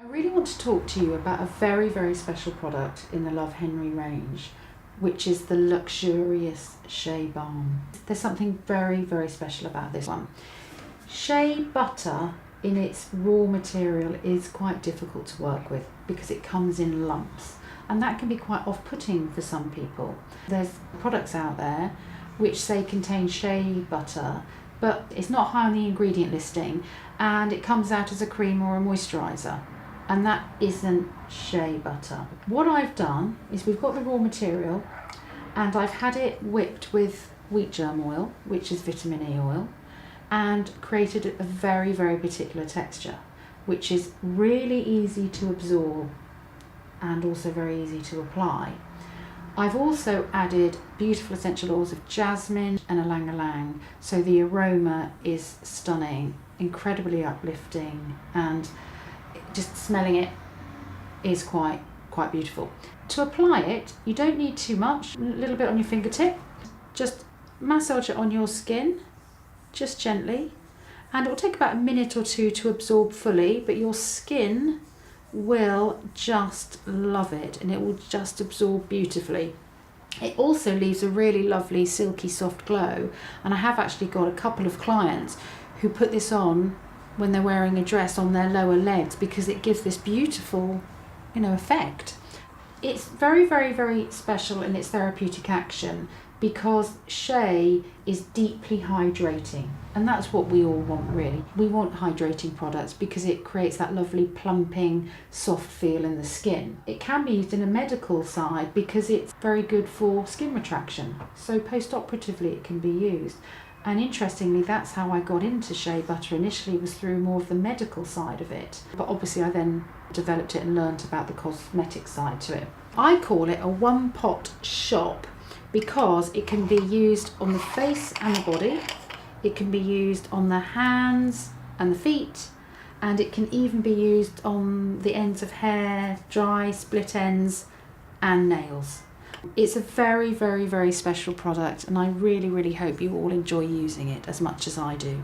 I really want to talk to you about a very, very special product in the Love Henri range, which is the luxurious Shea Balm. There's something very, very special about this one. Shea butter in its raw material is quite difficult to work with because it comes in lumps, and that can be quite off-putting for some people. There's products out there which say contain shea butter, but it's not high on the ingredient listing, and it comes out as a cream or a moisturiser. And that isn't shea butter. What I've done is we've got the raw material and I've had it whipped with wheat germ oil, which is vitamin E oil, and created a very, very particular texture, which is really easy to absorb and also very easy to apply. I've also added beautiful essential oils of jasmine and ylang-ylang, so the aroma is stunning, incredibly uplifting, and just smelling it is quite beautiful. To apply it, you don't need too much, a little bit on your fingertip. Just massage it on your skin, just gently, and it will take about a minute or two to absorb fully, but your skin will just love it and it will just absorb beautifully. It also leaves a really lovely silky soft glow, and I have actually got a couple of clients who put this on when they're wearing a dress on their lower legs because it gives this beautiful, effect. It's very, very, very special in its therapeutic action because shea is deeply hydrating, and that's what we all want really. We want hydrating products because it creates that lovely plumping, soft feel in the skin. It can be used in a medical side because it's very good for skin retraction, so post-operatively it can be used. And interestingly, that's how I got into shea butter initially, was through more of the medical side of it. But obviously I then developed it and learnt about the cosmetic side to it. I call it a one-pot shop because it can be used on the face and the body. It can be used on the hands and the feet, and it can even be used on the ends of hair, dry, split ends, and nails. It's a very, very, very special product, and I really, really hope you all enjoy using it as much as I do.